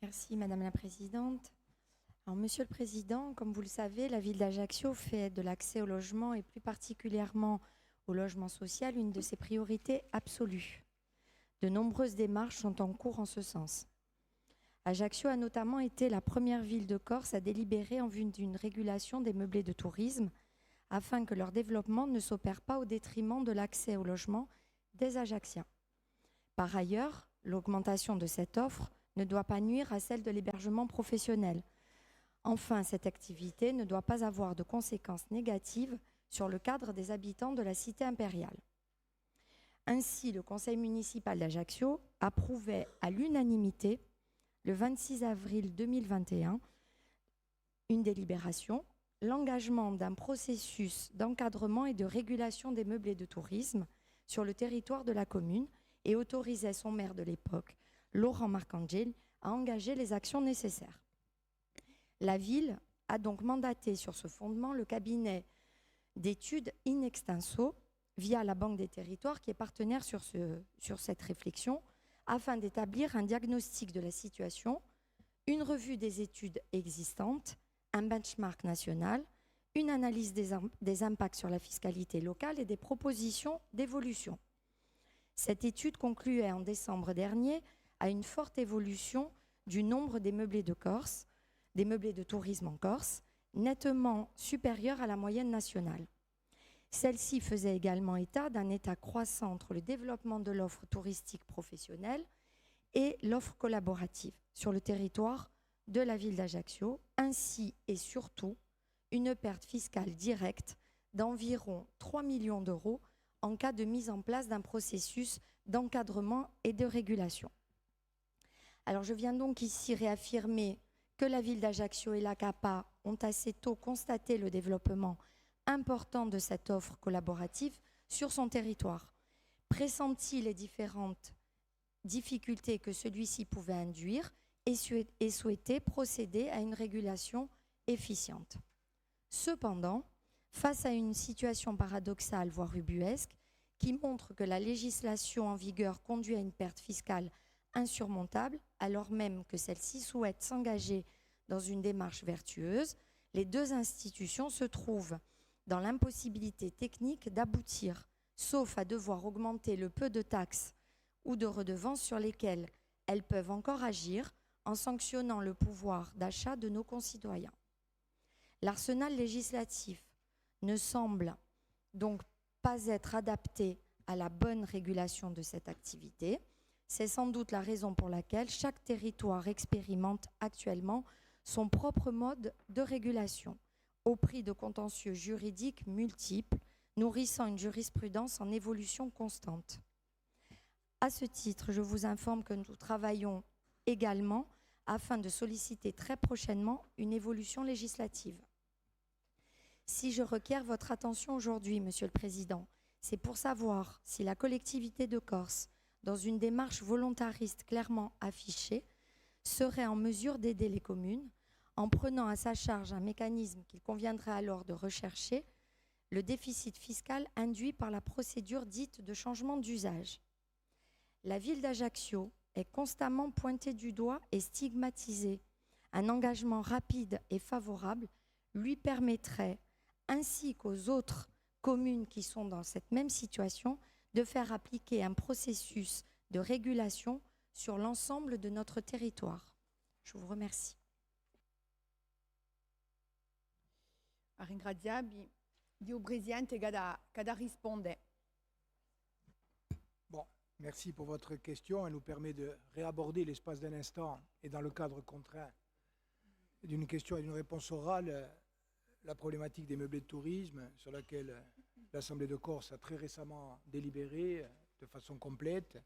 Merci Madame la Présidente. Alors, Monsieur le Président, comme vous le savez, la ville d'Ajaccio fait de l'accès au logement et plus particulièrement au logement social une de ses priorités absolues. De nombreuses démarches sont en cours en ce sens. Ajaccio a notamment été la première ville de Corse à délibérer en vue d'une régulation des meublés de tourisme afin que leur développement ne s'opère pas au détriment de l'accès au logement des Ajacciens. Par ailleurs, l'augmentation de cette offre ne doit pas nuire à celle de l'hébergement professionnel. Enfin, cette activité ne doit pas avoir de conséquences négatives sur le cadre des habitants de la cité impériale. Ainsi, le conseil municipal d'Ajaccio approuvait à l'unanimité, le 26 avril 2021, une délibération, l'engagement d'un processus d'encadrement et de régulation des meublés de tourisme sur le territoire de la commune et autorisait son maire de l'époque, Laurent Marcangeli, à engager les actions nécessaires. La ville a donc mandaté sur ce fondement le cabinet d'études In Extenso via la Banque des Territoires qui est partenaire sur cette réflexion afin d'établir un diagnostic de la situation, une revue des études existantes, un benchmark national, une analyse des impacts sur la fiscalité locale et des propositions d'évolution. Cette étude concluait en décembre dernier à une forte évolution du nombre des meublés de Corse, des meublés de tourisme en Corse, nettement supérieure à la moyenne nationale. Celle-ci faisait également état d'un état croissant entre le développement de l'offre touristique professionnelle et l'offre collaborative sur le territoire de la ville d'Ajaccio, ainsi et surtout une perte fiscale directe d'environ 3 millions d'euros en cas de mise en place d'un processus d'encadrement et de régulation. Alors je viens donc ici réaffirmer que la ville d'Ajaccio et l'ACAPA ont assez tôt constaté le développement important de cette offre collaborative sur son territoire, pressenti les différentes difficultés que celui-ci pouvait induire et souhaité procéder à une régulation efficiente. Cependant, face à une situation paradoxale, voire ubuesque, qui montre que la législation en vigueur conduit à une perte fiscale insurmontable, alors même que celle-ci souhaite s'engager dans une démarche vertueuse, les deux institutions se trouvent dans l'impossibilité technique d'aboutir, sauf à devoir augmenter le peu de taxes ou de redevances sur lesquelles elles peuvent encore agir en sanctionnant le pouvoir d'achat de nos concitoyens. L'arsenal législatif ne semble donc pas être adapté à la bonne régulation de cette activité. C'est sans doute la raison pour laquelle chaque territoire expérimente actuellement son propre mode de régulation, au prix de contentieux juridiques multiples, nourrissant une jurisprudence en évolution constante. À ce titre, je vous informe que nous travaillons également afin de solliciter très prochainement une évolution législative. Si je requiers votre attention aujourd'hui, Monsieur le Président, c'est pour savoir si la collectivité de Corse, dans une démarche volontariste clairement affichée, serait en mesure d'aider les communes en prenant à sa charge un mécanisme qu'il conviendrait alors de rechercher, le déficit fiscal induit par la procédure dite de changement d'usage. La ville d'Ajaccio est constamment pointée du doigt et stigmatisée. Un engagement rapide et favorable lui permettrait, ainsi qu'aux autres communes qui sont dans cette même situation, de faire appliquer un processus de régulation sur l'ensemble de notre territoire. Je vous remercie. Ringraziabi. Dio Presidente cada risponde. Bon, merci pour votre question. Elle nous permet de réaborder l'espace d'un instant et dans le cadre contraint d'une question et d'une réponse orale la problématique des meublés de tourisme sur laquelle l'Assemblée de Corse a très récemment délibéré de façon complète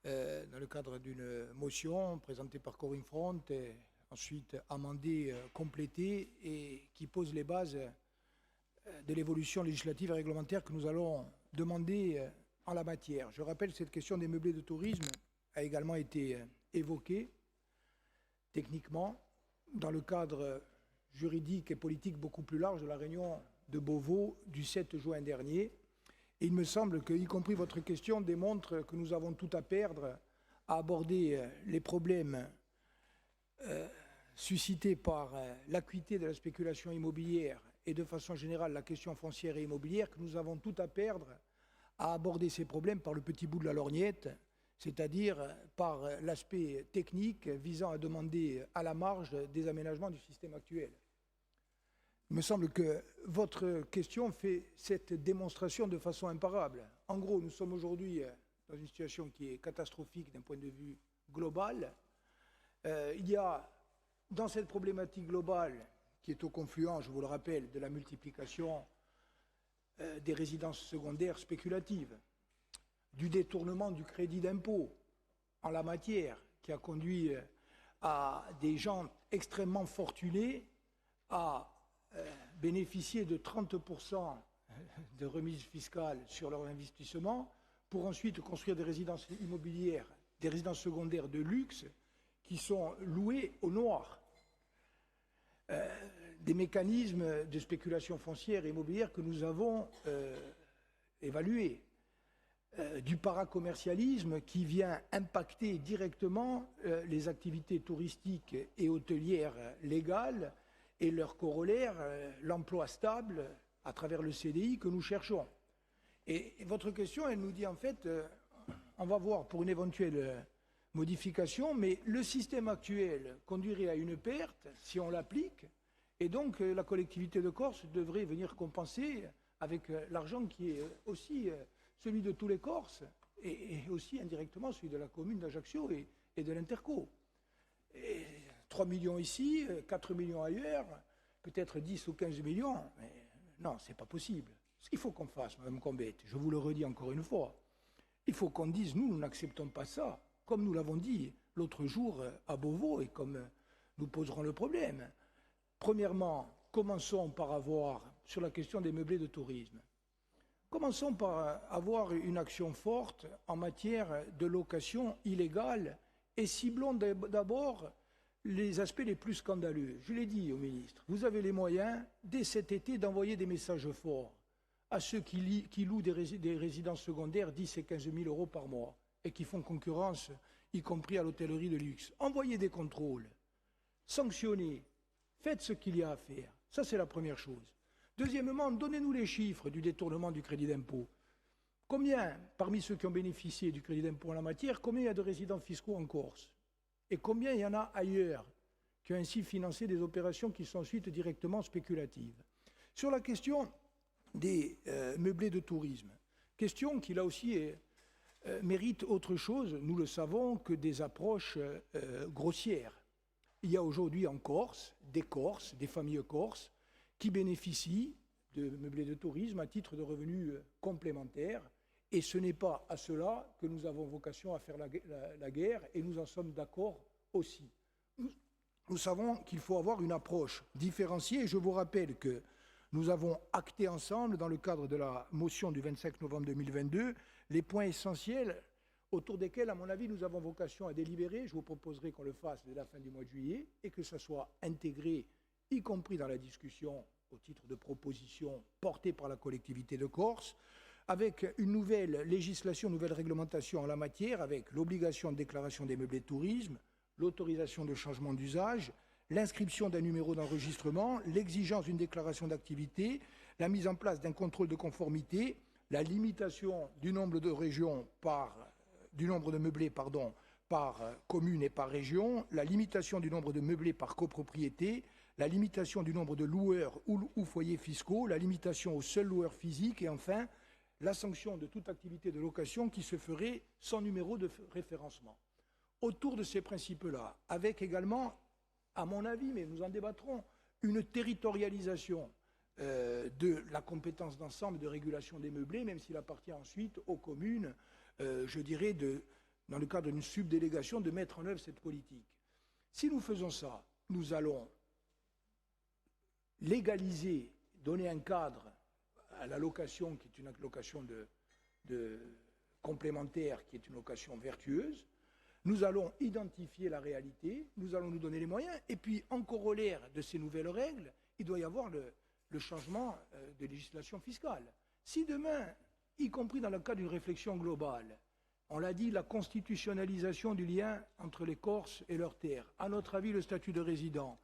dans le cadre d'une motion présentée par Corinne Front et ensuite amendée, complétée et qui pose les bases de l'évolution législative et réglementaire que nous allons demander en la matière. Je rappelle que cette question des meublés de tourisme a également été évoquée techniquement dans le cadre juridique et politique beaucoup plus large de la réunion de Beauvau du 7 juin dernier. Et il me semble que, y compris votre question, démontre que nous avons tout à perdre à aborder les problèmes suscité par l'acuité de la spéculation immobilière et de façon générale la question foncière et immobilière que nous avons tout à perdre à aborder ces problèmes par le petit bout de la lorgnette, c'est-à-dire par l'aspect technique visant à demander à la marge des aménagements du système actuel. Il me semble que votre question fait cette démonstration de façon imparable. En gros, nous sommes aujourd'hui dans une situation qui est catastrophique d'un point de vue global. Il y a, dans cette problématique globale, qui est au confluent, je vous le rappelle, de la multiplication des résidences secondaires spéculatives, du détournement du crédit d'impôt en la matière, qui a conduit à des gens extrêmement fortunés à bénéficier de 30% de remise fiscale sur leur investissement pour ensuite construire des résidences immobilières, des résidences secondaires de luxe qui sont louées au noir. Des mécanismes de spéculation foncière et immobilière que nous avons évalués. Du paracommercialisme qui vient impacter directement les activités touristiques et hôtelières légales et leur corollaire, l'emploi stable à travers le CDI que nous cherchons. Et votre question, elle nous dit en fait, on va voir pour une éventuelle modification, mais le système actuel conduirait à une perte si on l'applique, et donc la collectivité de Corse devrait venir compenser avec l'argent qui est aussi celui de tous les Corses, et aussi indirectement celui de la commune d'Ajaccio et de l'Interco. 3 millions ici, 4 millions ailleurs, peut-être 10 ou 15 millions, mais non, c'est pas possible. Ce qu'il faut qu'on fasse, Mme Combette, je vous le redis encore une fois, il faut qu'on dise, nous n'acceptons pas ça, comme nous l'avons dit l'autre jour à Beauvau, et comme nous poserons le problème. Premièrement, commençons par avoir, sur la question des meublés de tourisme, commençons par avoir une action forte en matière de location illégale et ciblons d'abord les aspects les plus scandaleux. Je l'ai dit au ministre, vous avez les moyens, dès cet été, d'envoyer des messages forts à ceux qui louent des résidences secondaires 10 et 15 000 euros par mois et qui font concurrence, y compris à l'hôtellerie de luxe. Envoyez des contrôles, sanctionnez, faites ce qu'il y a à faire. Ça, c'est la première chose. Deuxièmement, donnez-nous les chiffres du détournement du crédit d'impôt. Combien, parmi ceux qui ont bénéficié du crédit d'impôt en la matière, combien il y a de résidents fiscaux en Corse? Et combien il y en a ailleurs qui ont ainsi financé des opérations qui sont ensuite directement spéculatives? Sur la question des meublés de tourisme, question qui là aussi mérite autre chose, nous le savons, que des approches grossières. Il y a aujourd'hui en Corse, des familles corses, qui bénéficient de meublés de tourisme à titre de revenus complémentaires. Et ce n'est pas à cela que nous avons vocation à faire la guerre, et nous en sommes d'accord aussi. Nous savons qu'il faut avoir une approche différenciée, et je vous rappelle que nous avons acté ensemble, dans le cadre de la motion du 25 novembre 2022, les points essentiels autour desquels, à mon avis, nous avons vocation à délibérer. Je vous proposerai qu'on le fasse dès la fin du mois de juillet, et que ça soit intégré, y compris dans la discussion au titre de propositions portées par la collectivité de Corse, avec une nouvelle législation, une nouvelle réglementation en la matière, avec l'obligation de déclaration des meublés de tourisme, l'autorisation de changement d'usage, l'inscription d'un numéro d'enregistrement, l'exigence d'une déclaration d'activité, la mise en place d'un contrôle de conformité, la limitation du nombre de meublés par commune et par région, la limitation du nombre de meublés par copropriété, la limitation du nombre de loueurs ou foyers fiscaux, la limitation aux seuls loueurs physiques et enfin la sanction de toute activité de location qui se ferait sans numéro de référencement. Autour de ces principes-là, avec également, à mon avis, mais nous en débattrons, une territorialisation de la compétence d'ensemble de régulation des meublés, même s'il appartient ensuite aux communes, je dirais, dans le cadre d'une subdélégation, de mettre en œuvre cette politique. Si nous faisons ça, nous allons légaliser, donner un cadre à la location, qui est une location complémentaire, qui est une location vertueuse. Nous allons identifier la réalité, nous allons nous donner les moyens, et puis en corollaire de ces nouvelles règles, il doit y avoir le changement de législation fiscale. Si demain, y compris dans le cadre d'une réflexion globale, On l'a dit, la constitutionnalisation du lien entre les Corses et leurs terres. À notre avis, le statut de résident.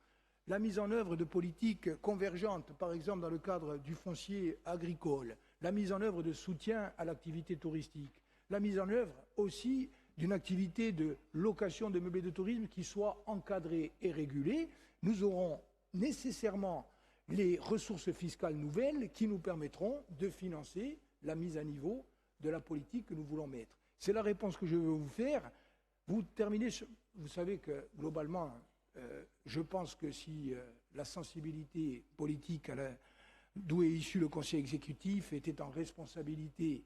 La mise en œuvre de politiques convergentes, par exemple dans le cadre du foncier agricole. La mise en œuvre de soutien à l'activité touristique. La mise en œuvre aussi d'une activité de location de meublés de tourisme qui soit encadrée et régulée. Nous aurons nécessairement les ressources fiscales nouvelles qui nous permettront de financer la mise à niveau de la politique que nous voulons mettre. C'est la réponse que je veux vous faire. Vous terminez, vous savez que globalement, je pense que si la sensibilité politique d'où est issu le Conseil exécutif était en responsabilité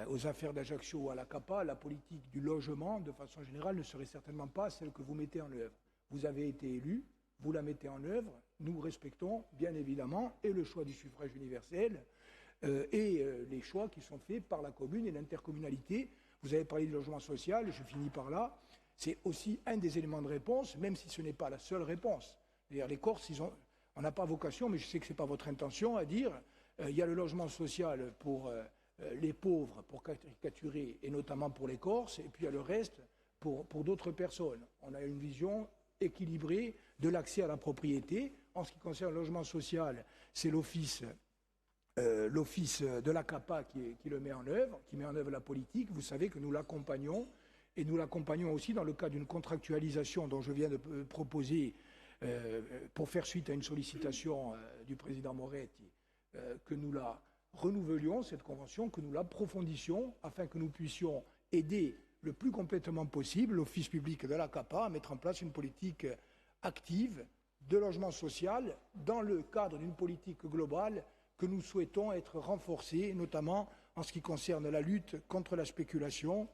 aux affaires d'Ajaccio ou à la CAPA, la politique du logement, de façon générale, ne serait certainement pas celle que vous mettez en œuvre. Vous avez été élu, vous la mettez en œuvre, nous respectons bien évidemment et le choix du suffrage universel et les choix qui sont faits par la commune et l'intercommunalité. Vous avez parlé du logement social, je finis par là. C'est aussi un des éléments de réponse, même si ce n'est pas la seule réponse. C'est-à-dire les Corses, on n'a pas vocation, mais je sais que ce n'est pas votre intention, à dire il y a le logement social pour les pauvres, pour caricaturer, et notamment pour les Corses, et puis il y a le reste pour d'autres personnes. On a une vision équilibrée de l'accès à la propriété. En ce qui concerne le logement social, c'est l'office de la CAPA qui le met en œuvre, qui met en œuvre la politique. Vous savez que nous l'accompagnons, et nous l'accompagnons aussi dans le cadre d'une contractualisation dont je viens de proposer pour faire suite à une sollicitation du président Moretti, que nous la renouvelions, cette convention, que nous l'approfondissions, afin que nous puissions aider le plus complètement possible l'office public de la CAPA à mettre en place une politique active de logement social dans le cadre d'une politique globale que nous souhaitons être renforcée, notamment en ce qui concerne la lutte contre la spéculation